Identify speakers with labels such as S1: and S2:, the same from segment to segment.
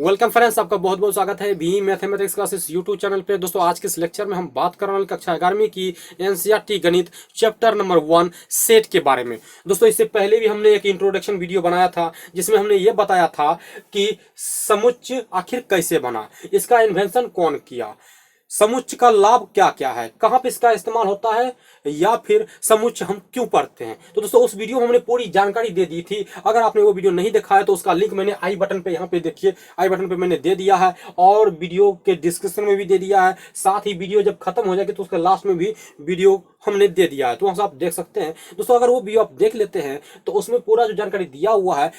S1: Welcome friends, आपका बहुत बहुत स्वागत है B mathematics classes YouTube channel पे। दोस्तों आज के इस लेक्चर में हम बात करने वाले कक्षा 11वीं की एनसीईआरटी गणित चैप्टर नंबर 1 सेट के बारे में। दोस्तों इससे पहले भी हमने एक इंट्रोडक्शन वीडियो बनाया था जिसमें हमने ये बताया था कि समुच्चय आखिर कैसे बना, इसका इन्वेंशन कौन किया, समुच्चय का लाभ क्या क्या है, कहाँ पे इसका इस्तेमाल होता है, या फिर समुच्चय हम क्यों पढ़ते हैं। तो दोस्तों उस वीडियो में हमने पूरी जानकारी दे दी थी। अगर आपने वो वीडियो नहीं देखा है तो उसका लिंक मैंने आई बटन पे यहाँ पे देखिए, आई बटन पे मैंने दे दिया है और वीडियो के डिस्क्रिप्शन में भी दे दिया है। साथ ही वीडियो जब खत्म हो जाएगी तो उसके लास्ट में भी वीडियो हमने दे दिया है, तो वहां से आप देख सकते हैं। दोस्तों अगर वो वीडियो आप देख लेते हैं तो उसमें पूरा जो जानकारी दिया हुआ है,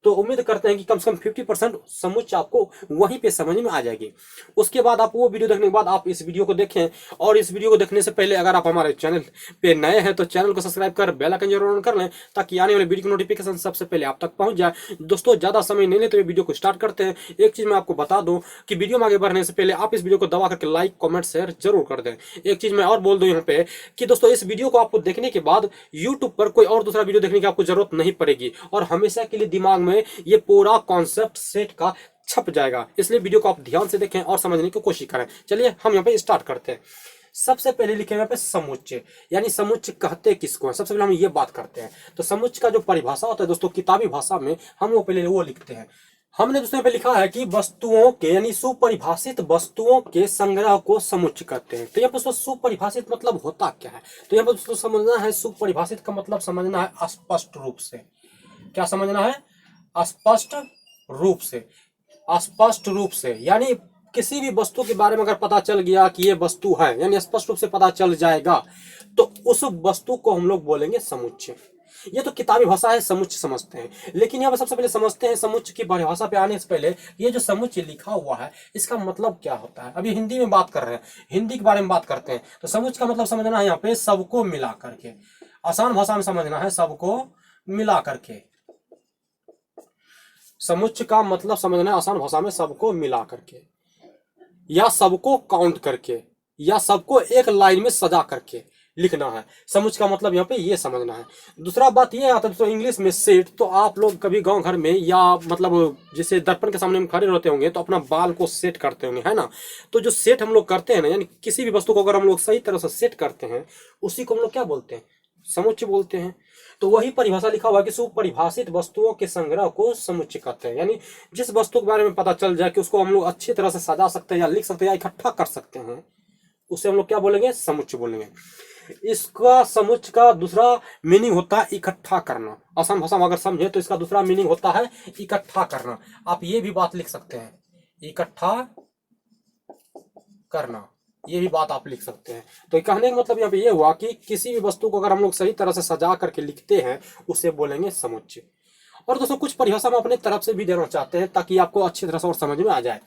S1: तो उम्मीद करते हैं कि कम से कम 50% समुच्चय आपको वहीं पे समझ में आ जाएगी। उसके बाद आप वो वीडियो देखने के बाद आप इस वीडियो को देखें, और इस वीडियो को देखने से पहले अगर आप हमारे चैनल पे नए हैं तो चैनल को सब्सक्राइब कर बेल आइकन जरूर ऑन कर लें ताकि आने वाले वीडियो की नोटिफिकेशन सबसे पहले आप तक पहुंच जाए। दोस्तों ज्यादा समय नहीं लेते हुए वीडियो को स्टार्ट करते हैं। एक चीज मैं आपको बता दूं कि वीडियो में आगे बढ़ने से पहले आप इस वीडियो को दबा करके लाइक कमेंट शेयर जरूर कर दें। एक चीज मैं और बोल दूं यहाँ पे कि दोस्तों इस वीडियो को आपको देखने के बाद यूट्यूब पर कोई और दूसरा वीडियो देखने की आपको जरूरत नहीं पड़ेगी और हमेशा के लिए दिमाग में ये पूरा कॉन्सेप्ट सेट का छप जाएगा। इसलिए वीडियो को आप ध्यान से देखें और समझने की कोशिश करें। चलिए हम यहाँ पे स्टार्ट करते हैं। सबसे पहले लिखेंगे यहाँ पे समुच्चय, यानी समुच्चय कहते किसको है। सबसे पहले हम ये बात करते हैं तो समुच्चय का जो परिभाषा होता है दोस्तों किताबी भाषा में हम वो पहले वो लिखते हैं। हमने दोस्तों यहाँ पे लिखा है कि वस्तुओं के यानी सुपरिभाषित वस्तुओं के संग्रह को समुच्चय कहते हैं। तो यहाँ पर दोस्तों सुपरिभाषित मतलब होता क्या है, तो यहाँ पर दोस्तों समझना है सुपरिभाषित का मतलब समझना है स्पष्ट रूप से। क्या समझना है? स्पष्ट रूप से। स्पष्ट रूप से यानी किसी भी वस्तु के बारे में अगर पता चल गया कि ये वस्तु है, यानी स्पष्ट रूप से पता चल जाएगा, तो उस वस्तु को हम लोग बोलेंगे समुच्चय। ये तो किताबी भाषा है, समुच्चय समझते हैं। लेकिन यहाँ पर सबसे पहले समझते हैं समुच्चय की परिभाषा पे आने से पहले ये जो समुच्चय लिखा हुआ है इसका मतलब क्या होता है। अभी हिंदी में बात कर रहे हैं, हिंदी के बारे में बात करते हैं। तो समुच्चय का मतलब समझना है यहाँ पे सबको मिला करके, आसान भाषा में समझना है सबको मिला करके। समुच्चय का मतलब समझना है आसान भाषा में सबको मिला करके, या सबको काउंट करके, या सबको एक लाइन में सजा करके लिखना है। समुच्चय का मतलब यहाँ पे ये समझना है। दूसरा बात ये आता है तो इंग्लिश में सेट, तो आप लोग कभी गांव घर में या मतलब जैसे दर्पण के सामने में खड़े रहते होंगे तो अपना बाल को सेट करते होंगे, है ना। तो जो सेट हम लोग करते हैं ना, यानी किसी भी वस्तु को अगर हम लोग सही तरह से सेट करते हैं उसी को हम लोग क्या बोलते हैं? समुच्चय बोलते हैं। तो वही परिभाषा लिखा हुआ है कि सुपरिभाषित वस्तुओं के संग्रह को समुच्चय कहते हैं। यानी जिस वस्तु के बारे में पता चल जाए कि उसको हम लोग अच्छी तरह से सजा सकते हैं या लिख सकते हैं या इकट्ठा कर सकते हैं, उसे हम लोग क्या बोलेंगे? समुच्चय बोलेंगे। इसका समुच्चय का दूसरा मीनिंग होता है इकट्ठा करना। आसान भाषा में अगर समझे तो इसका दूसरा मीनिंग होता है इकट्ठा करना। आप ये भी बात लिख सकते हैं, इकट्ठा करना, ये भी बात आप लिख सकते हैं। तो कहने का मतलब यहाँ पे ये हुआ कि किसी भी वस्तु को अगर हम लोग सही तरह से सजा करके लिखते हैं उसे बोलेंगे समुच्चय। और दोस्तों कुछ परिभाषा हम अपने तरफ से भी देना चाहते हैं ताकि आपको अच्छी तरह से और समझ में आ जाए।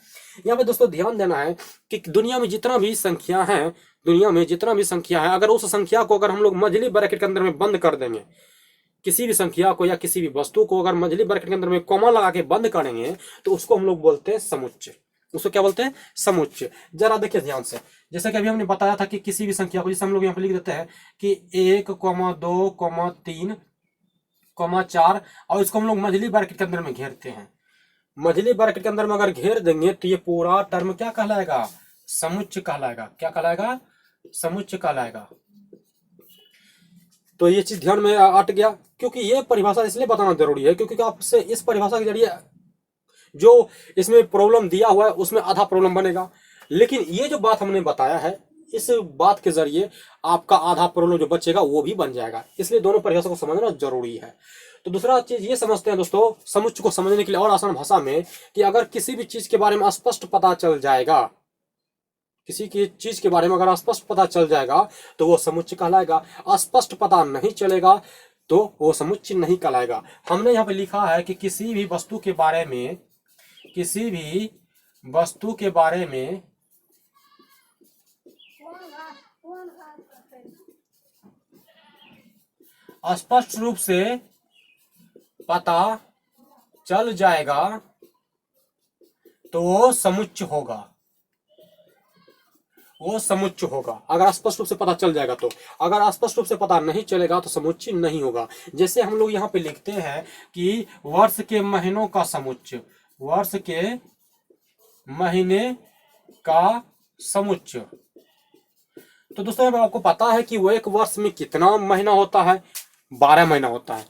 S1: यहाँ पे दोस्तों ध्यान देना है कि दुनिया में जितना भी संख्या है, दुनिया में जितना भी संख्या है, अगर उस संख्या को अगर हम लोग मझली ब्रैकेट के अंदर में बंद कर देंगे, किसी भी संख्या को या किसी भी वस्तु को अगर मझली ब्रैकेट के अंदर में कॉमा लगा के बंद करेंगे तो उसको हम लोग बोलते हैं समुच्चय। उसको क्या बोलते हैं? समुच्चय। जरा देखिए ध्यान से, जैसे कि अभी हमने बताया था कि किसी भी संख्या को, जैसे हम लोग यहाँ पे लिख देते हैं कि 1, 2, 3, 4, और इसको हम लोग मझली ब्रैकेट के अंदर में घेरते हैं। मझली ब्रैकेट के अंदर में अगर घेर देंगे तो ये पूरा टर्म क्या कहलाएगा? समुच्चय कहलाएगा। क्या कहलाएगा? समुच्चय कहलाएगा। तो ये चीज ध्यान में अट गया, क्योंकि ये परिभाषा इसलिए बताना जरूरी है क्योंकि आपसे इस परिभाषा के जरिए जो इसमें प्रॉब्लम दिया हुआ है उसमें आधा प्रॉब्लम बनेगा, लेकिन ये जो बात हमने बताया है इस बात के जरिए आपका आधा प्रॉब्लम जो बचेगा वो भी बन जाएगा। इसलिए दोनों परिभाषा को समझना जरूरी है। तो दूसरा चीज ये समझते हैं दोस्तों समुच्चय को समझने के लिए और आसान भाषा में, कि अगर किसी भी चीज के बारे में स्पष्ट पता चल जाएगा, किसी की चीज के बारे में अगर स्पष्ट पता चल जाएगा तो वो समुच्चय कहलाएगा। अस्पष्ट पता नहीं चलेगा तो वो समुच्चय नहीं कहलाएगा। हमने यहाँ पे लिखा है कि किसी भी वस्तु के बारे में, किसी भी वस्तु के बारे में स्पष्ट रूप से पता चल जाएगा तो वो समुच्चय होगा। वो समुच्चय होगा अगर स्पष्ट रूप से पता चल जाएगा तो। अगर स्पष्ट रूप से पता नहीं चलेगा तो समुच्चय नहीं होगा। जैसे हम लोग यहाँ पे लिखते हैं कि वर्ष के महीनों का समुच्चय, वर्ष के महीने का समुच्चय। तो दोस्तों अब आपको पता है कि वो एक वर्ष में कितना महीना होता है, 12 महीना होता है।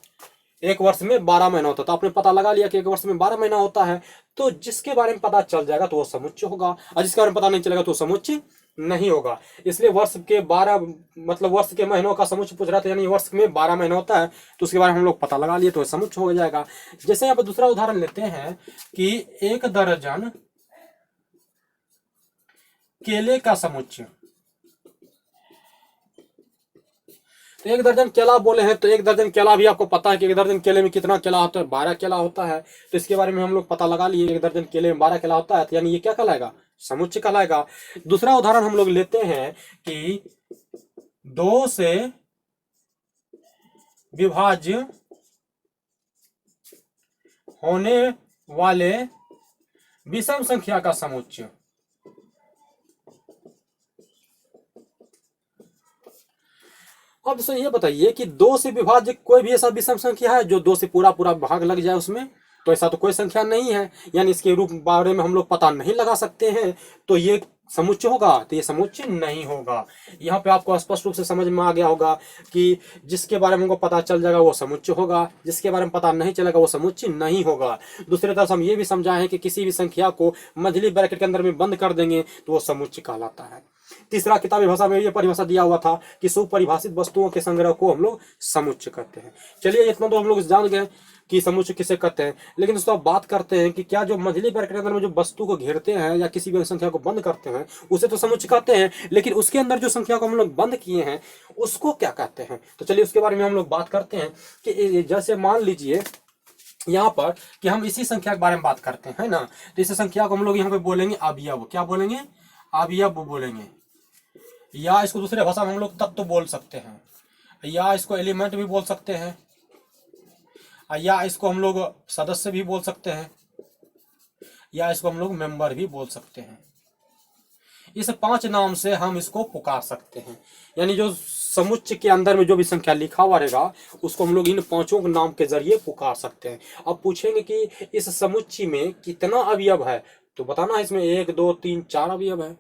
S1: एक वर्ष में 12 महीना होता है, तो आपने पता लगा लिया कि एक वर्ष में 12 महीना होता है। तो जिसके बारे में पता चल जाएगा तो वो समुच्चय होगा, और जिसके बारे में पता नहीं चलेगा तो समुच्चय नहीं होगा। इसलिए वर्ष के 12 मतलब वर्ष के महीनों का समुच्चय पूछ रहा था, यानी वर्ष में 12 महीना होता है, तो उसके बारे में हम लोग पता लगा लिए तो समुच्चय हो जाएगा। जैसे यहाँ पर दूसरा उदाहरण लेते हैं कि 1 दर्जन केले का समुच्चय। तो 1 दर्जन केला बोले हैं, तो 1 दर्जन केला भी आपको पता है कि 1 दर्जन केले में कितना केला होता है, 12 केला होता है। तो इसके बारे में हम लोग पता लगा लिए 1 दर्जन केले में 12 केला होता है, तो यानी ये क्या कहलाएगा, समुच्चय कहलाएगा। दूसरा उदाहरण हम लोग लेते हैं कि 2 से विभाज्य होने वाले विषम संख्या का समुच्चय। अब दोस्तों ये बताइए कि 2 से विभाज्य कोई भी ऐसा विषम संख्या है जो 2 से पूरा पूरा भाग लग जाए उसमें, तो ऐसा तो कोई संख्या नहीं है, यानी इसके रूप बारे में हम लोग पता नहीं लगा सकते हैं, तो ये समुच्चय होगा, तो ये समुच्चय नहीं होगा। यहाँ पे आपको स्पष्ट रूप से समझ में आ गया होगा कि जिसके बारे में हमको पता चल जाएगा वो समुच्चय होगा, जिसके बारे में पता नहीं चलेगा वो समुच्चय नहीं होगा। दूसरी तरफ हम ये भी समझाए हैं कि किसी भी संख्या को मझली ब्रैकेट के अंदर में बंद कर देंगे तो वो समुच्चय कहलाता है। तीसरा, किताबी भाषा में ये परिभाषा दिया हुआ था कि सुपरिभाषित वस्तुओं के संग्रह को हम लोग समुच्चय कहते हैं। चलिए इतना तो हम लोग जान गए कि समुच्चय किसे कहते हैं, लेकिन दोस्तों अब बात करते हैं कि क्या जो मझली ब्रैकेट के अंदर में जो वस्तु को घेरते हैं या किसी भी संख्या को बंद करते हैं उसे तो समुच्चय कहते हैं, लेकिन उसके अंदर जो संख्या को हम लोग बंद किए हैं उसको क्या कहते हैं। तो चलिए उसके बारे में हम लोग बात करते हैं कि जैसे मान लीजिए यहाँ पर कि हम इसी संख्या के बारे में बात करते हैं ना, तो इस संख्या को हम लोग यहाँ पे बोलेंगे अवयव। क्या बोलेंगे, अवयव बोलेंगे, या इसको दूसरे भाषा में हम लोग तत्व बोल सकते हैं, या इसको एलिमेंट भी बोल सकते हैं, या इसको हम लोग सदस्य भी बोल सकते हैं, या इसको हम लोग मेंबर भी बोल सकते हैं। इस 5 नाम से हम इसको पुकार सकते हैं, यानी जो समुच्चय के अंदर में जो भी संख्या लिखा हुआ रहेगा उसको हम लोग इन 5 नाम के जरिए पुकार सकते हैं। अब पूछेंगे कि इस समुच्चय में कितना अवयव है, तो बताना है इसमें 1 2 3 4 अवयव है।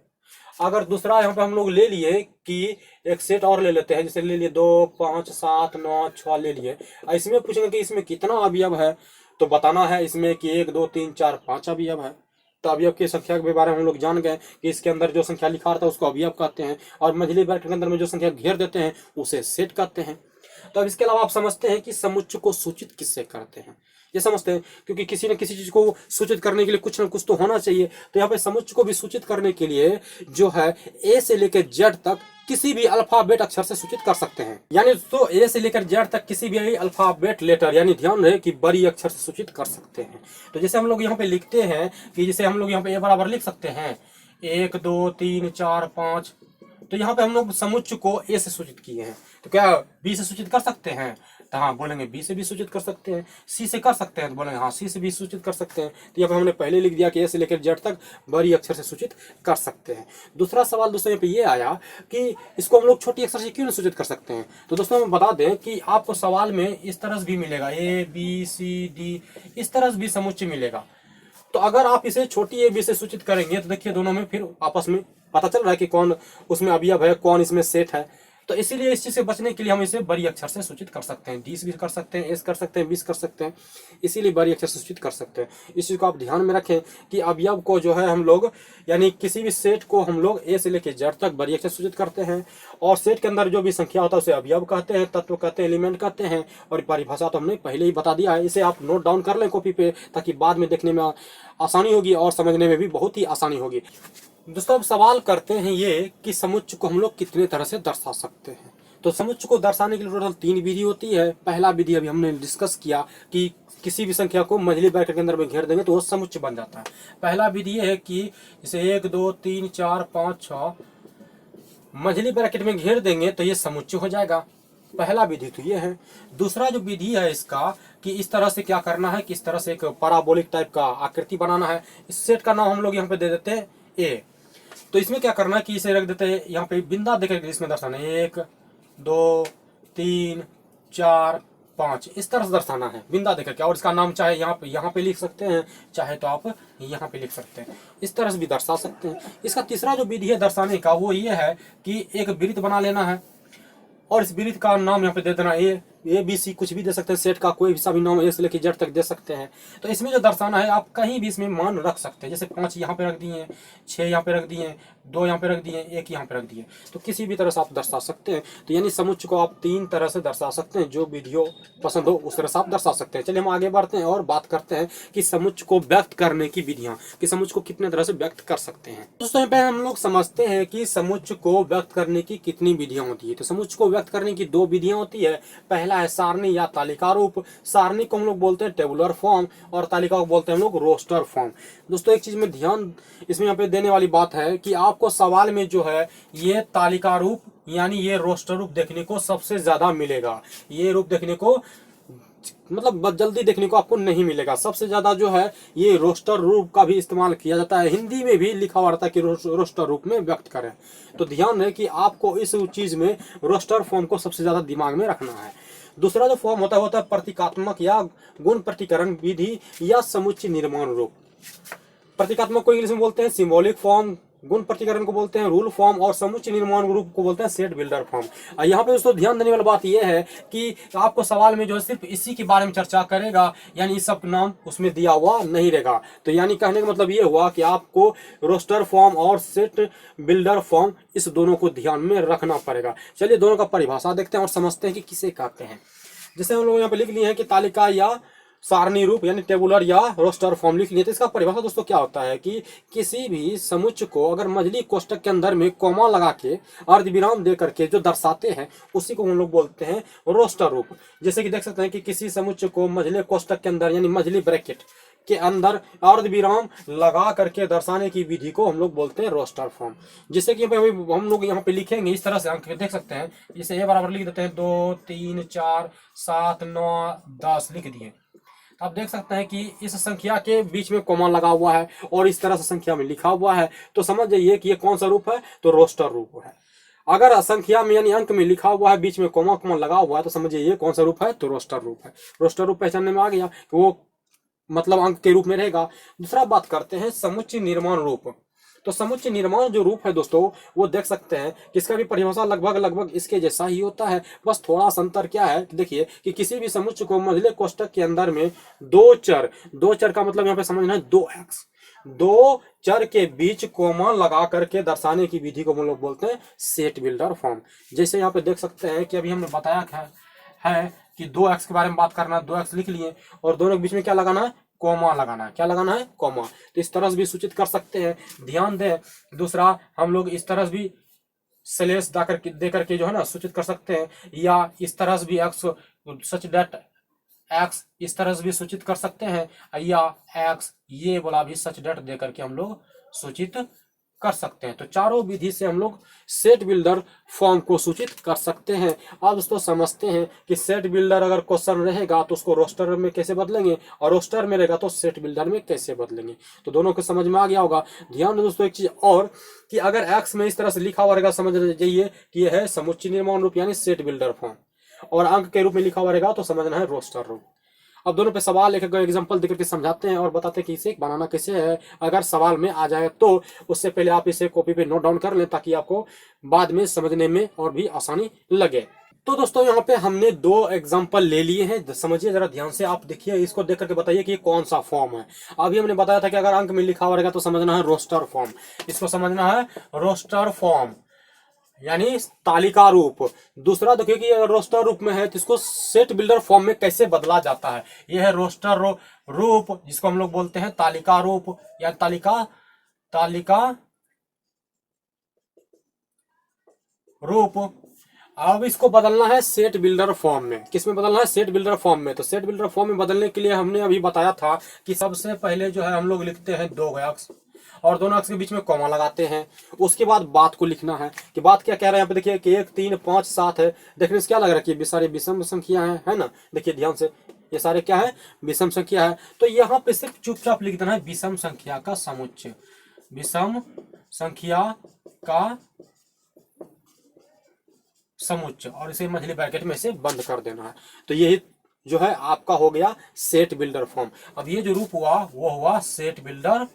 S1: अगर दूसरा यहाँ पे हम लोग ले लिए कि एक सेट और ले लेते हैं, जैसे ले लिए 2 5 7 9 6 ले लिए, इसमें पूछेंगे कि इसमें कितना अवयव है, तो बताना है इसमें कि 1 2 3 4 5 अवयव है। तो अवयव की संख्या के बारे में हम लोग जान गए कि इसके अंदर जो संख्या लिखा रहता है उसको अवयव कहते हैं, और मझली ब्रैकेट के अंदर में जो संख्या घेर देते हैं उसे सेट कहते हैं। तो अब इसके अलावा आप समझते हैं कि समुच्चय को सूचित किससे करते हैं, ये समझते हैं, क्योंकि किसी न किसी चीज को सूचित करने के लिए कुछ न कुछ तो होना चाहिए। तो यहाँ पे समुच्चय को भी सूचित करने के लिए जो है ए से लेकर जेड तक किसी भी अल्फाबेट अक्षर से सूचित कर सकते हैं, यानी तो ए से लेकर जेड तक किसी भी अल्फाबेट लेटर, यानी ध्यान रहे कि बड़ी अक्षर से सूचित कर सकते हैं। तो जैसे हम लोग यहाँ पे लिखते हैं कि जैसे हम लोग यहाँ पे ए बराबर लिख सकते हैं 1 2 3 4 5, तो यहाँ पे हम लोग समुच्चय को ए से सूचित किए हैं, तो क्या बी से सूचित कर सकते हैं, तो हाँ बोलेंगे बी से भी सूचित कर सकते हैं। सी से कर सकते हैं, तो बोलेंगे हाँ सी से भी सूचित कर सकते हैं। तो यहाँ पे हमने पहले लिख दिया कि ए से लेकर जेड तक बड़ी अक्षर से सूचित कर सकते हैं। दूसरा सवाल दोस्तों यहाँ पे ये आया कि इसको हम लोग छोटी अक्षर से क्यों नहीं सूचित कर सकते हैं। तो दोस्तों हम बता दें कि आपको सवाल में इस तरह से भी मिलेगा ए बी सी डी, इस तरह से भी समुच्चय मिलेगा। तो अगर आप इसे छोटी ए बी से सूचित करेंगे तो देखिए दोनों में फिर आपस में पता चल रहा है कि कौन उसमें अवयव है, कौन इसमें सेट है। तो इसीलिए इस चीज से बचने के लिए हम इसे बड़ी अक्षर से सूचित कर सकते हैं, 20 भी कर सकते हैं, एस कर सकते हैं, 20 कर सकते हैं, इसीलिए बड़ी अक्षर से सूचित कर सकते हैं। इस चीज को आप ध्यान में रखें कि अवयव को जो है हम लोग यानी किसी भी सेट को हम लोग ए से लेकर जेड तक बड़ी अक्षर सूचित करते हैं, और सेट के अंदर जो भी संख्या होता है उसे अवयव कहते हैं, तत्व कहते हैं, एलिमेंट कहते हैं। और परिभाषा तो हमने पहले ही बता दिया है, इसे आप नोट डाउन कर लें कॉपी पे, ताकि बाद में देखने में आसानी होगी और समझने में भी बहुत ही आसानी होगी। दोस्तों अब सवाल करते हैं ये कि समुच्चय को हम लोग कितने तरह से दर्शा सकते हैं। तो समुच्चय को दर्शाने के लिए टोटल 3 विधि होती है। पहला विधि अभी हमने डिस्कस किया कि किसी भी संख्या को मझली ब्रैकेट के अंदर में घेर देंगे तो वो समुच्चय बन जाता है। पहला विधि ये है कि जैसे 1 2 3 4 5 6 मझली ब्रैकेट में घेर देंगे तो ये समुच्चय हो जाएगा। पहला विधि तो ये है। दूसरा जो विधि है इसका कि इस तरह से क्या करना है कि इस तरह से एक पैराबोलिक टाइप का आकृति बनाना है। इस सेट का नाम हम लोग यहाँ पे दे देते हैं ए। तो इसमें क्या करना है कि इसे रख देते हैं यहाँ पे बिंदा देकर इसमें दर्शाना है 1 2 3 4 5 इस तरह से दर्शाना है बिंदा देकर के। और इसका नाम चाहे यहाँ पे लिख सकते हैं, चाहे तो आप यहाँ पे लिख सकते हैं, इस तरह से भी दर्शा सकते हैं। इसका तीसरा जो विधि है दर्शाने का वो ये है कि एक वृत्त बना लेना है और इस वृत्त का नाम यहाँ पे दे देना ए बी सी, कुछ भी दे सकते हैं, सेट का कोई सा भी नाम ए से लेकर जेड तक दे सकते हैं। तो इसमें जो दर्शाना है आप कहीं भी इसमें मान रख सकते हैं, जैसे 5 यहाँ पे रख दिए, 6 यहाँ पे रख दिए, 2 यहाँ पे रख दिए, 1 यहाँ पे रख दिए, तो किसी भी तरह से आप दर्शा सकते हैं। तो यानी समुच्चय को आप 3 तरह से दर्शा सकते हैं, जो वीडियो पसंद हो उस तरह से आप दर्शा सकते हैं। चलिए हम आगे बढ़ते हैं और बात करते हैं कि समुच्चय को व्यक्त करने की विधियाँ, कि समुच्चय को कितने तरह से व्यक्त कर सकते हैं। दोस्तों यहाँ पे हम लोग समझते हैं कि समुच्चय को व्यक्त करने की कितनी विधियाँ होती है। तो समुच्चय को व्यक्त करने की 2 विधियाँ होती है। पहला है सारणी या तालिका रूप। सारणी को हम लोग बोलते हैं टेबुलर फॉर्म और तालिका को बोलते हैं हम लोग रोस्टर फॉर्म। दोस्तों एक चीज में ध्यान इसमें यहाँ पे देने वाली बात है कि आपको सवाल में जो है ये तालिका रूप यानी ये रोस्टर रूप देखने को सबसे ज्यादा मिलेगा। ये रूप देखने को मतलब जल्दी देखने को आपको नहीं मिलेगा। सबसे ज्यादा जो है ये रोस्टर रूप का भी इस्तेमाल किया जाता है। हिंदी में भी लिखा हुआ रहता है कि रोस्टर रूप में व्यक्त करें। तो ध्यान है कि आपको इस चीज में रोस्टर फॉर्म को सबसे ज्यादा दिमाग में रखना है। दूसरा जो फॉर्म होता है प्रतीकात्मक या गुण प्रतिकरण विधि या समुच्चय निर्माण रूप। प्रतीकात्मक को इंग्लिश में बोलते हैं सिंबॉलिक फॉर्म, गुण प्रतिकरण को बोलते हैं रूल फॉर्म और समुच्चय निर्माण रूप को बोलते हैं सेट बिल्डर फॉर्म। यहाँ पे दोस्तों ध्यान देने वाली बात यह है कि आपको सवाल में जो है सिर्फ इसी के बारे में चर्चा करेगा, यानी इस सब नाम उसमें दिया हुआ नहीं रहेगा। तो यानी कहने का मतलब ये हुआ कि आपको रोस्टर फॉर्म और सेट बिल्डर फॉर्म इस दोनों को ध्यान में रखना पड़ेगा। चलिए दोनों का परिभाषा देखते हैं और समझते हैं कि किसे कहते हैं। जैसे हम लोग यहाँ पे लिख लिए हैं कि तालिका या सारणी रूप यानी टेबुलर या रोस्टर फॉर्म लिख लिए। तो इसका परिभाषा दोस्तों क्या होता है कि किसी भी समुच्चय को अगर मझली कोष्ठक के अंदर में कोमा लगा के अर्धविराम दे करके जो दर्शाते हैं उसी को हम लोग बोलते हैं रोस्टर रूप। जैसे कि देख सकते हैं कि किसी समुच्चय को मझले कोष्ठक के अंदर यानी मझली ब्रैकेट के अंदर अर्धविराम लगा करके दर्शाने की विधि को हम लोग बोलते हैं रोस्टर फॉर्म। जिससे कि हम लोग यहाँ पे लिखेंगे इस तरह से अंक देख सकते हैं। जैसे ए बराबर लिख देते हैं 2 3 4 7 9 10 लिख दिए। आप देख सकते हैं कि इस संख्या के बीच में कॉमा लगा हुआ है और इस तरह से संख्या में लिखा हुआ है, तो समझ जाइए कि ये कौन सा रूप है, तो रोस्टर रूप है। अगर संख्या में यानी अंक में लिखा हुआ है बीच में कॉमा कॉमा लगा हुआ है तो समझिए ये कौन सा रूप है, तो रोस्टर रूप है। रोस्टर रूप पहचानने में आ गया कि वो मतलब अंक के रूप में रहेगा। दूसरा बात करते हैं समुच्चय निर्माण रूप। तो समुच्चय निर्माण जो रूप है दोस्तों वो देख सकते हैं कि इसका भी परिभाषा लगभग इसके जैसा ही होता है। बस थोड़ा सा अंतर क्या है कि देखिए कि किसी भी समुच्चय को मझले कोष्ठक के अंदर में दो चर का मतलब यहाँ पे समझना है 2x, 2 चर के बीच कोमा लगा करके दर्शाने की विधि को हम लोग बोलते हैं सेट बिल्डर फॉर्म। जैसे यहाँ पे देख सकते हैं कि अभी हमने बताया है कि 2x के बारे में बात करना, 2x लिख लिए और दोनों के बीच में क्या लगाना है, कॉमा लगाना है। क्या लगाना है, कॉमा। तो इस तरह से भी सूचित कर सकते हैं, ध्यान दें। दूसरा हम लोग इस तरह से भी स्लैश दे करके जो है ना सूचित कर सकते हैं, या इस तरह से भी एक्स सच दैट एक्स इस तरह से भी सूचित कर सकते हैं, या एक्स ये बोला भी सच दैट दे करके हम लोग सूचित कर सकते हैं। तो चारों विधि से हम लोग सेट बिल्डर फॉर्म को सूचित कर सकते हैं। अब दोस्तों समझते हैं कि सेट बिल्डर अगर क्वेश्चन रहेगा तो उसको रोस्टर में कैसे बदलेंगे और रोस्टर में रहेगा तो सेट बिल्डर में कैसे बदलेंगे। तो दोनों को समझ में आ गया होगा। ध्यान दो दोस्तों एक चीज और कि अगर एक्स में इस तरह से लिखा हुआ रहेगा समझ जाइए कि यह है समुच्चय निर्माण रूप यानी सेट बिल्डर फॉर्म, और अंक के रूप में लिखा हुआ रहेगा तो समझना है रोस्टर रूप। अब दोनों पे सवाल एक एग्जांपल देकर के समझाते हैं और बताते हैं कि इसे बनाना कैसे है। अगर सवाल में आ जाए तो उससे पहले आप इसे कॉपी पे नोट डाउन कर लें ताकि आपको बाद में समझने में और भी आसानी लगे। तो दोस्तों यहाँ पे हमने 2 एग्जांपल ले लिए हैं, समझिए जरा ध्यान से। आप देखिए इसको देख करके बताइए कि कौन सा फॉर्म है। अभी हमने बताया था कि अगर अंक में लिखा हुआ रहेगा तो समझना है रोस्टर फॉर्म, इसको समझना है रोस्टर फॉर्म यानी तालिका रूप। दूसरा देखिए कि अगर रोस्टर रूप में है तो इसको सेट बिल्डर फॉर्म में कैसे बदला जाता है। यह है रोस्टर रूप जिसको हम लोग बोलते हैं तालिका रूप या तालिका रूप। अब इसको बदलना है सेट बिल्डर फॉर्म में। किसमें बदलना है, सेट बिल्डर फॉर्म में। तो सेट बिल्डर फॉर्म में बदलने के लिए हमने अभी बताया था कि सबसे पहले जो है हम लोग लिखते हैं 2 अक्ष और दोनों अक्ष के बीच में कॉमा लगाते हैं। उसके बाद बात को लिखना है कि बात क्या कह रहे हैं। यहाँ पे देखिए कि 1 3 5 7 है। देखने से क्या लग रहा है कि सारे विषम संख्या है ना। देखिए ध्यान से ये सारे क्या है, विषम संख्या है। तो यहाँ पे सिर्फ चुपचाप लिख देना है विषम संख्या का समुच्चय, विषम संख्या का समुच्चय, और इसे मझली ब्रैकेट में से बंद कर देना है। तो यही जो है आपका हो गया सेट बिल्डर फॉर्म। अब ये जो रूप हुआ वो हुआ सेट बिल्डर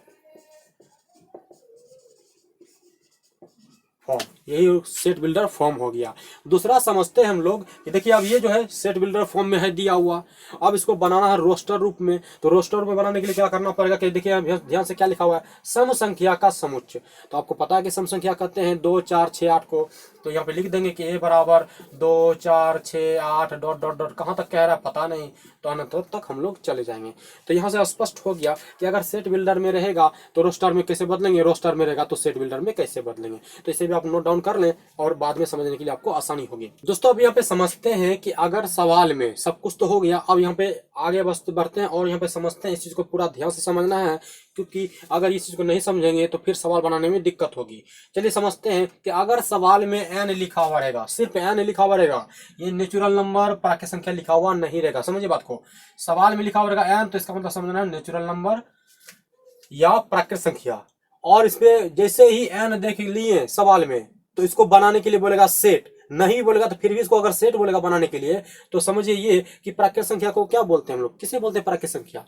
S1: फॉर्म, यही सेट बिल्डर फॉर्म हो गया। दूसरा समझते हैं हम लोग कि देखिए अब ये जो है सेट बिल्डर फॉर्म में है दिया हुआ, अब इसको बनाना है रोस्टर रूप में। तो रोस्टर रूप में बनाने के लिए क्या करना पड़ेगा कि देखिए ध्यान से क्या लिखा हुआ है, सम संख्या का समुच्चय। तो आपको पता है कि सम संख्या कहते हैं 2 4 6 8 को। तो यहाँ पे लिख देंगे कि ए बराबर 2 4 6 8 डॉट डॉट डॉट, कहाँ तक कह रहा है पता नहीं, तो अनंत तक हम लोग चले जाएंगे। तो यहाँ से स्पष्ट हो गया कि अगर सेट बिल्डर में रहेगा तो रोस्टर में कैसे बदलेंगे, रोस्टर में रहेगा तो सेट बिल्डर में कैसे बदलेंगे। तो इसे भी आप नोट डाउन कर लें और बाद में समझने के लिए आपको आसानी होगी। दोस्तों अब यहाँ पे समझते हैं कि अगर सवाल में सब कुछ तो हो गया, अब यहाँ पे आगे बढ़ते हैं और यहाँ पे समझते हैं। इस चीज को पूरा ध्यान से समझना है, क्योंकि अगर इस चीज को नहीं समझेंगे तो फिर सवाल बनाने में दिक्कत होगी। चलिए समझते हैं कि अगर सवाल में एन लिखा हुआ रहेगा, सिर्फ एन लिखा हुआ रहेगा, ये नेचुरल नंबर प्राकृतिक संख्या लिखा हुआ नहीं रहेगा। समझिए बात को, सवाल में लिखा हुआ रहेगा एन, तो इसका मतलब समझना है नेचुरल नंबर या प्राकृतिक संख्या। और इसमें जैसे ही एन देख लिए सवाल में, तो इसको बनाने के लिए बोलेगा सेट, नहीं बोलेगा तो फिर भी इसको अगर सेट बोलेगा बनाने के लिए, तो समझिए ये कि प्राकृतिक संख्या को क्या बोलते हैं हम लोग, किसे बोलते हैं प्राकृतिक संख्या,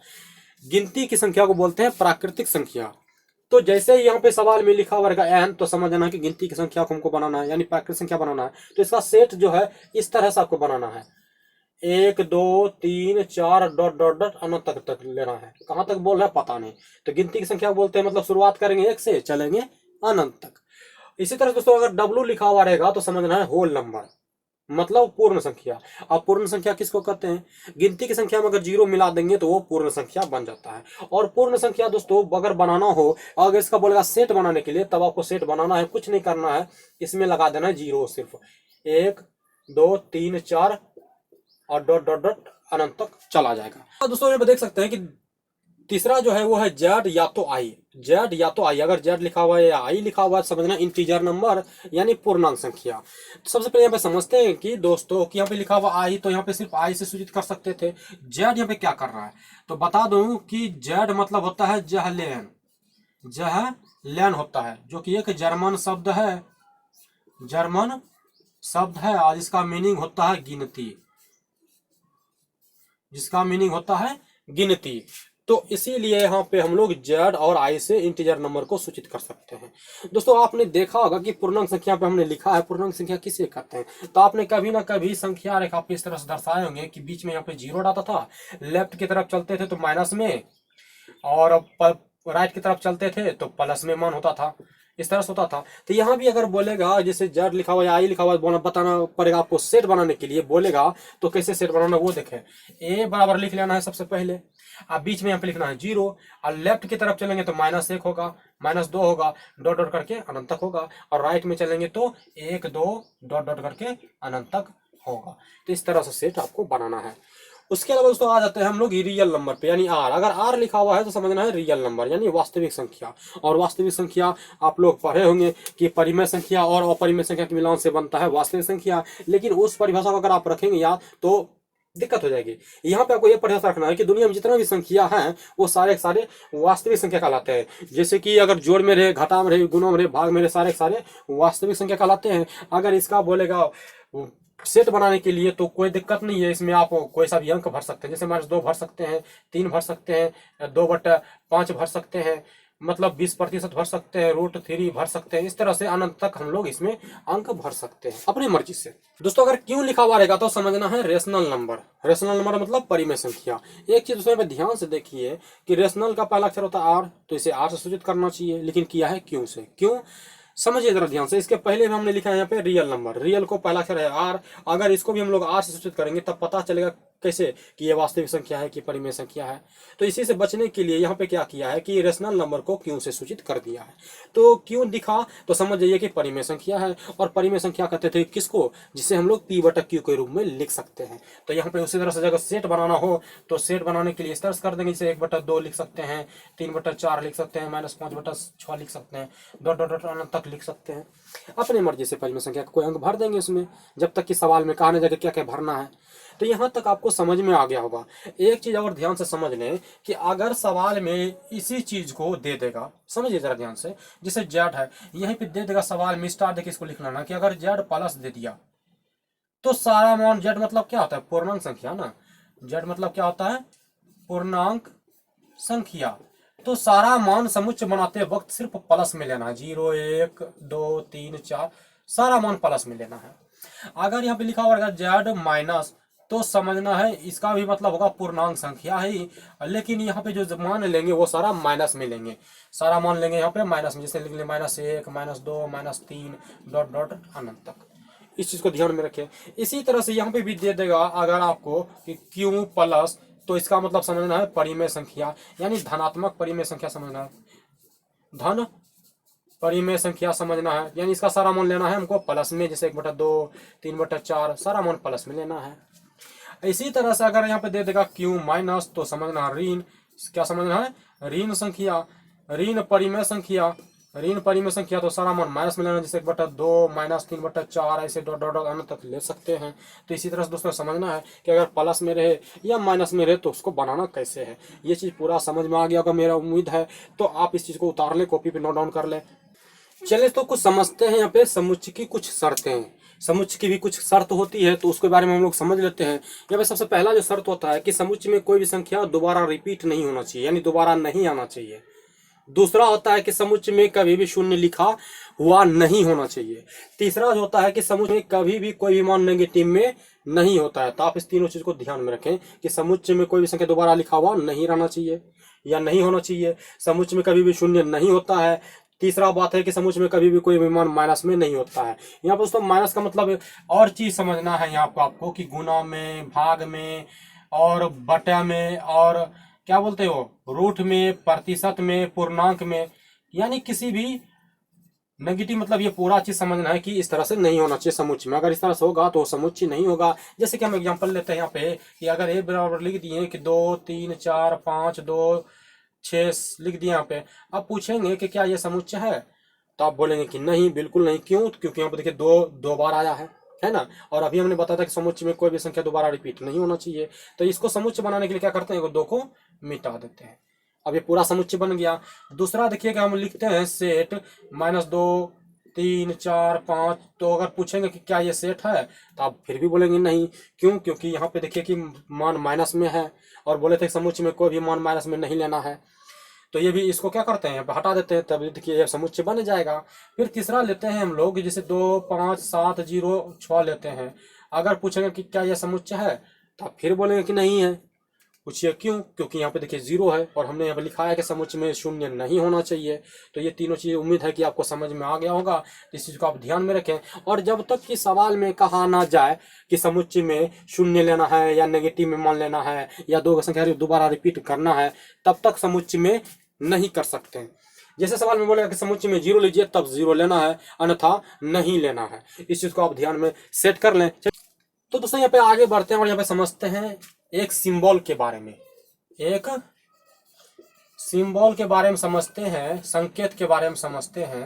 S1: गिनती की संख्या को बोलते हैं प्राकृतिक संख्या। तो जैसे ही यहाँ पे सवाल में लिखा हुआ रहेगा एन, तो समझना है कि गिनती की संख्या को हमको बनाना है, यानी प्राकृतिक संख्या बनाना है। तो इसका सेट जो है इस तरह से आपको बनाना है, 1 2 3 4 डॉट डॉट डॉट अनंत तक लेना है। कहां तक बोल रहा है पता नहीं। तो गिनती की संख्या बोलते हैं, मतलब शुरुआत करेंगे 1 से चलेंगे अनंत तक। इसी तरह दोस्तों अगर डब्लू लिखा हुआ रहेगा तो समझना है होल नंबर, मतलब पूर्ण संख्या। अब पूर्ण संख्या किसको कहते हैं, गिनती की संख्या में अगर 0 मिला देंगे तो वो पूर्ण संख्या बन जाता है। और पूर्ण संख्या दोस्तों अगर बनाना हो, अगर इसका बोलेगा सेट बनाने के लिए, तब आपको सेट बनाना है, कुछ नहीं करना है, इसमें लगा देना है 0, सिर्फ 1 2 3 4 और डॉट डॉट डॉट अनंत तक चला जाएगा। तो दोस्तों यहाँ पे देख सकते हैं कि तीसरा जो है वो है जेड या तो आई, जेड या तो आई। अगर जेड लिखा हुआ है या आई लिखा हुआ है, समझना इंटीजर नंबर यानी पूर्णांक संख्या। तो सबसे पहले यहाँ पे समझते हैं कि दोस्तों कि यहाँ पे लिखा हुआ आई, तो यहाँ पे सिर्फ आई से सूचित कर सकते थे। जेड यहाँ पे क्या कर रहा है, तो बता दूं कि जेड मतलब होता है जहलेन, जहलेन होता है, जो कि एक जर्मन शब्द है, जर्मन शब्द है, और इसका मीनिंग होता है गिनती, जिसका मीनिंग होता है गिनती। तो इसीलिए यहाँ पे हम लोग जेड और आई से इंटीजर नंबर को सूचित कर सकते हैं। दोस्तों आपने देखा होगा कि पूर्णांक संख्या पे हमने लिखा है, पूर्णांक संख्या किसे कहते हैं, तो आपने कभी ना कभी संख्या रेखा पे इस तरह से दर्शाए होंगे कि बीच में यहाँ पे 0 डाटा था, लेफ्ट की तरफ चलते थे तो माइनस में, और राइट की तरफ चलते थे तो प्लस में मान होता था, इस तरह से होता था। तो यहाँ भी अगर बोलेगा जैसे जेड लिखा हुआ है, आई लिखा हुआ है, बताना पड़ेगा आपको सेट बनाने के लिए बोलेगा, तो कैसे सेट बनाना वो देखें। ए बराबर लिख लेना है सबसे पहले, अब बीच में यहाँ पे लिखना है 0, और लेफ्ट की तरफ चलेंगे तो -1 होगा, -2 होगा, डॉट डॉट करके अनंत तक होगा, और राइट में चलेंगे तो 1 2 डॉट डॉट करके अनंत तक होगा। तो इस तरह से सेट आपको बनाना है। उसके अलावा दोस्तों आ जाते हैं हम लोग रियल नंबर पे, यानी आर। अगर आर लिखा हुआ है तो समझना है रियल नंबर यानी वास्तविक संख्या। और वास्तविक संख्या आप लोग पढ़े होंगे कि परिमेय संख्या और अपरिमेय संख्या के मिलान से बनता है वास्तविक संख्या। लेकिन उस परिभाषा को अगर आप रखेंगे याद तो दिक्कत हो जाएगी। यहाँ पे आपको यह परिभाषा रखना है कि दुनिया में जितना भी संख्या है वो सारे सारे वास्तविक संख्या कहलाते हैं। जैसे कि अगर जोड़ में रहे, घटा में रहे, गुणों में रहे, भाग में रहे, सारे सारे वास्तविक संख्या कहलाते हैं। अगर इसका बोलेगा सेट बनाने के लिए तो कोई दिक्कत नहीं है, इसमें आप कोई सा भी अंक भर सकते हैं, जैसे -2 भर सकते हैं, 3 भर सकते हैं, 2/5 भर सकते हैं, मतलब 20% भर सकते हैं, √3 भर सकते हैं। इस तरह से अनंत तक हम लोग इसमें अंक भर सकते हैं अपनी मर्जी से। दोस्तों अगर क्यों लिखा हुआ रहेगा तो समझना है रेशनल नंबर। रेशनल नंबर मतलब परिमेय संख्या। एक चीज उसमें ध्यान से देखिए कि रेशनल का पहला अक्षर होता है आर, तो इसे आर से सूचित करना चाहिए, लेकिन किया है क्यों से। क्यों समझिए जरा ध्यान से। इसके पहले भी हमने लिखा है यहाँ पे रियल नंबर, रियल को पहला अक्षर है आर, अगर इसको भी हम लोग आर से सूचित करेंगे तब पता चलेगा कैसे कि ये वास्तविक संख्या है कि परिमेय संख्या है। तो इसी से बचने के लिए यहाँ पे क्या किया है कि रेशनल नंबर को क्यों से सूचित कर दिया है। तो क्यों दिखा तो समझ जाइए कि परिमेय संख्या है, और परिमेय संख्या कहते थे किसको, जिसे हम लोग P/Q के रूप में लिख सकते हैं। तो यहाँ पे उसी तरह से अगर सेट बनाना हो तो सेट बनाने के लिए इस तरह से कर देंगे, जैसे 1/2 लिख सकते हैं, 3/4 लिख सकते हैं, -5/6 लिख सकते हैं, डॉट डॉट डॉट अनंत तक लिख सकते हैं। अपने मर्जी से परिमेय संख्या का कोई अंक भर देंगे उसमें, जब तक कि सवाल में कहा न जाए क्या क्या भरना है। तो यहाँ तक आपको समझ में आ गया होगा। एक चीज और ध्यान से समझ लें कि अगर सवाल में इसी चीज को दे देगा, समझिए जरा ध्यान से, जैसे जेड है यहीं पे दे देगा सवाल में स्टार देके इसको लिखना ना कि अगर जेड प्लस दे दिया तो सारा मान जेड मतलब क्या होता है पूर्णांक संख्या ना, जेड मतलब क्या होता है, पूर्णांक संख्या। तो सारा मान समुच्चय बनाते वक्त सिर्फ प्लस में लेना है, 0 1 2 3 4, सारा मान प्लस में लेना है। अगर यहाँ पे लिखा होगा जेड माइनस, तो समझना है इसका भी मतलब होगा पूर्णांक संख्या है, लेकिन यहाँ पे जो मान लेंगे वो सारा माइनस में लेंगे, सारा मान लेंगे यहाँ पे माइनस में, जैसे लिख लेंगे -1 -2 -3 डॉट डॉट अनंत तक। इस चीज को ध्यान में रखें। इसी तरह से यहाँ पे भी दे देगा अगर आपको कि क्यू प्लस, तो इसका मतलब समझना है परिमेय संख्या, यानी धनात्मक परिमेय संख्या समझना है, धन परिमेय संख्या समझना है, यानी इसका सारा मान लेना है हमको प्लस में, जैसे 1/2 3/4 सारा मान प्लस में लेना है। इसी तरह से अगर यहाँ पे दे देगा क्यू माइनस, तो समझना ऋण, क्या समझना है, ऋण संख्या, ऋण परिमेय संख्या, ऋण परिमेय संख्या, तो सारा मान माइनस में लेना, जैसे 1/2 -3/4 ऐसे डॉट डॉट डॉट अनंत तक ले सकते हैं। तो इसी तरह से दोस्तों समझना है कि अगर प्लस में रहे या माइनस में रहे तो उसको बनाना कैसे है। ये चीज़ पूरा समझ में आ गया होगा मेरा उम्मीद है। तो आप इस चीज़ को उतार लें, कॉपी पे नोट डाउन कर लें। चलिए तो कुछ समझते हैं यहाँ पे समुच्चय की कुछ शर्तें हैं, समुच्चय की भी कुछ शर्त होती है, तो उसके बारे में हम लोग समझ लेते हैं। यहाँ पे सबसे पहला जो शर्त होता है कि समुच्चय में कोई भी संख्या दोबारा रिपीट नहीं होना चाहिए, यानी दोबारा नहीं आना चाहिए। दूसरा होता है कि समुच्चय में कभी भी शून्य लिखा हुआ नहीं होना चाहिए। तीसरा जो होता है कि समुच्चय में कभी भी कोई भी मान नेगेटिव में नहीं होता है। तो आप इस तीनों चीज को ध्यान में रखें कि समुच्चय में कोई भी संख्या दोबारा लिखा हुआ नहीं रहना चाहिए या नहीं होना चाहिए। समुच्चय में कभी भी शून्य नहीं होता है। तीसरा बात है कि समुच्चय में कभी भी कोई भी मान माइनस में नहीं होता है। यहाँ पर दोस्तों माइनस का मतलब और चीज समझना है यहाँ पर आपको कि गुणा में, भाग में और बटा में और क्या बोलते हो रूट में, प्रतिशत में, पूर्णांक में, यानी किसी भी नेगेटिव, मतलब ये पूरा चीज समझना है कि इस तरह से नहीं होना चाहिए समुच्चय में। अगर इस तरह से होगा तो समुच्चय नहीं होगा। जैसे कि हम एग्जांपल लेते हैं यहाँ पे कि अगर ए बराबर लिख दिए कि 2 3 4 5 2 6 लिख दिए यहाँ पे, अब पूछेंगे कि क्या ये समुच्चय है, तो आप बोलेंगे कि नहीं, बिल्कुल नहीं। क्यों? क्योंकि यहाँ पे देखिए दो बार आया है ना। और अभी हमने बताया था कि समुच्चय में कोई भी संख्या दोबारा रिपीट नहीं होना चाहिए। तो इसको समुच्चय बनाने के लिए क्या करते हैं, दो को मिटा देते हैं। अब ये पूरा समुच्चय बन गया। दूसरा देखिएगा हम लिखते हैं सेट -2 3 4 5, तो अगर पूछेंगे कि क्या ये सेट है, तो आप फिर भी बोलेंगे नहीं। क्यों? क्योंकि यहाँ पे देखिए कि मान माइनस में है और बोले थे समुच्चय में कोई भी मान माइनस में नहीं लेना है। तो ये भी इसको क्या करते हैं, हटा देते हैं, तब देखिए ये समुच्चय बन जाएगा। फिर तीसरा लेते हैं हम लोग, जैसे 2 5 7 0 6 लेते हैं। अगर पूछेंगे कि क्या यह समुच्चय है, तो आप फिर बोलेंगे कि नहीं है। पूछिए क्यों? क्योंकि यहाँ पे देखिए 0 है और हमने यहाँ पे लिखा है कि समुच्चय में शून्य नहीं होना चाहिए। तो ये तीनों चीज़ उम्मीद है कि आपको समझ में आ गया होगा। तो इस चीज़ को आप ध्यान में रखें। और जब तक कि सवाल में कहा ना जाए कि समुच्चय में शून्य लेना है या नेगेटिव में मान लेना है या दो संख्या दोबारा रिपीट करना है, तब तक समुच्चय में नहीं कर सकते हैं। जैसे सवाल में बोलेगा कि समुच्चय में 0 लीजिए, तब 0 लेना है, अन्यथा नहीं लेना है। इस चीज़ को आप ध्यान में सेट कर लें। तो दोस्तों यहाँ पे आगे बढ़ते हैं और यहाँ पे समझते हैं एक सिंबल के बारे में, एक सिंबल के बारे में समझते हैं, संकेत के बारे में समझते हैं।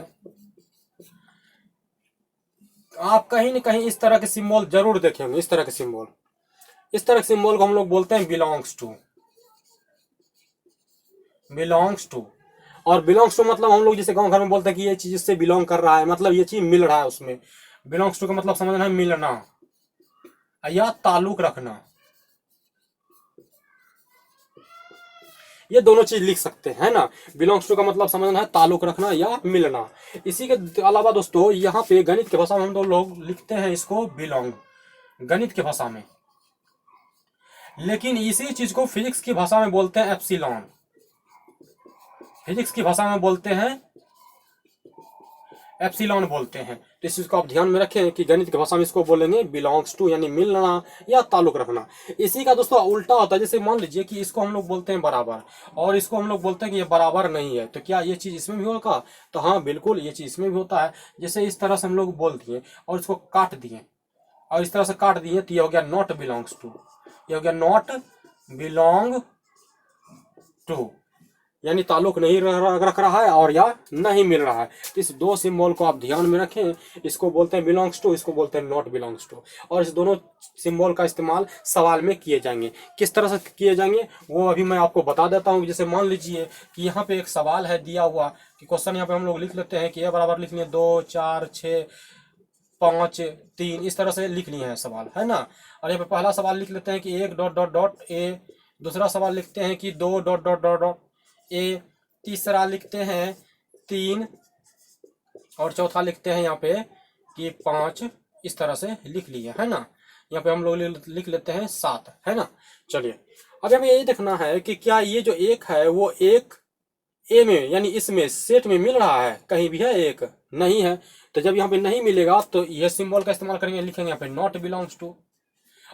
S1: आप कहीं न कहीं इस तरह के सिंबल जरूर देखेंगे। इस तरह के सिंबल, इस तरह के सिंबल को हम लोग बोलते हैं बिलोंग्स टू। बिलोंग्स टू, और बिलोंग्स टू मतलब हम लोग जैसे गांव घर में बोलते हैं कि ये चीज इससे बिलोंग कर रहा है, मतलब ये चीज मिल रहा है उसमें। बिलोंग्स टू का मतलब समझना है मिलना या ताल्लुक रखना। ये दोनों चीज लिख सकते हैं ना। बिलोंग्स टू का मतलब समझना है ताल्लुक रखना या मिलना। इसी के अलावा दोस्तों यहाँ पे गणित के भाषा में हम लोग लिखते हैं इसको बिलोंग, गणित की भाषा में। लेकिन इसी चीज को फिजिक्स की भाषा में बोलते हैं एप्सिलॉन। फिजिक्स की भाषा में बोलते हैं एप्सिलॉन बोलते हैं। तो इस चीज को आप ध्यान में रखें कि गणित की भाषा में इसको बोलेंगे बिलोंग्स टू, यानी मिलना या ताल्लुक रखना। इसी का दोस्तों उल्टा होता है। जैसे मान लीजिए कि इसको हम लोग बोलते हैं बराबर और इसको हम लोग बोलते हैं कि ये बराबर नहीं है, तो क्या ये चीज इसमें भी होगा? तो हाँ बिल्कुल, ये चीज इसमें भी होता है। जैसे इस तरह से हम लोग बोल दिए और इसको काट दिए और इस तरह से काट दिए, तो ये हो गया नॉट बिलोंग्स टू। ये हो गया नॉट बिलोंग टू, यानी ताल्लुक नहीं रख रहा है और या नहीं मिल रहा है। तो इस दो सिंबल को आप ध्यान में रखें। इसको बोलते हैं बिलोंग्स टू, इसको बोलते हैं नॉट बिलोंग्स टू। और इस दोनों सिंबल का इस्तेमाल सवाल में किए जाएंगे। किस तरह से किए जाएंगे वो अभी मैं आपको बता देता हूँ। जैसे मान लीजिए कि यहाँ पे एक सवाल है दिया हुआ कि क्वेश्चन यहाँ पे हम लोग लिख लेते हैं कि ये बराबर लिख लिए 2 4 6 5 3 इस तरह से लिख लिए हैं सवाल, है ना। और यहाँ पे पहला सवाल लिख लेते हैं कि 1 डॉट डॉट डॉट ए, दूसरा सवाल लिखते हैं कि 2 dot dot dot dot A, तीसरा लिखते हैं 3 और चौथा लिखते हैं यहाँ पे कि 5, इस तरह से लिख लिए, है ना। यहाँ पे हम लोग लिख लेते हैं 7, है ना। चलिए अब हमें यही देखना है कि क्या ये जो 1 है वो एक ए में यानी इसमें सेट में मिल रहा है, कहीं भी है 1 नहीं है। तो जब यहाँ पे नहीं मिलेगा तो यह सिंबल का इस्तेमाल करेंगे, लिखेंगे यहाँ पे नॉट बिलोंग्स टू।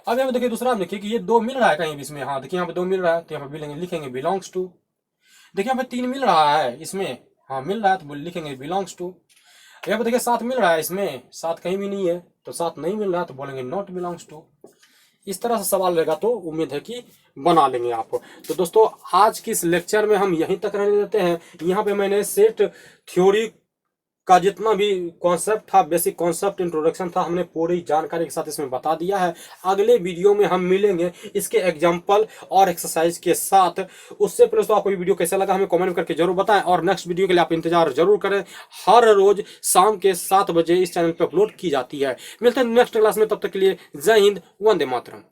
S1: अब यहाँ पे देखिए दूसरा देखिए कि ये 2 मिल रहा है कहीं भी इसमें, हाँ देखिए यहाँ पे 2 मिल रहा है तो यहाँ पे लिखेंगे बिलोंग्स टू। देखिए यहाँ पे 3 मिल रहा है इसमें, हाँ मिल रहा है तो लिखेंगे बिलोंग्स टू। यहाँ पे देखिए 7 मिल रहा है इसमें, 7 कहीं भी नहीं है तो 7 नहीं मिल रहा है तो बोलेंगे नॉट बिलोंग्स टू। इस तरह से सवाल रहेगा तो उम्मीद है कि बना लेंगे आप। तो दोस्तों आज की इस लेक्चर में हम यहीं तक रहने देते हैं। यहाँ पे मैंने सेट थ्योरी का जितना भी कॉन्सेप्ट था, बेसिक कॉन्सेप्ट इंट्रोडक्शन था, हमने पूरी जानकारी के साथ इसमें बता दिया है। अगले वीडियो में हम मिलेंगे इसके एग्जाम्पल और एक्सरसाइज के साथ। उससे पहले तो आपको ये वीडियो कैसा लगा हमें कमेंट करके जरूर बताएं और नेक्स्ट वीडियो के लिए आप इंतजार जरूर करें। हर रोज शाम के 7 बजे इस चैनल पर अपलोड की जाती है। मिलते हैं नेक्स्ट क्लास में, तब तक के लिए जय हिंद, वंदे मातरम।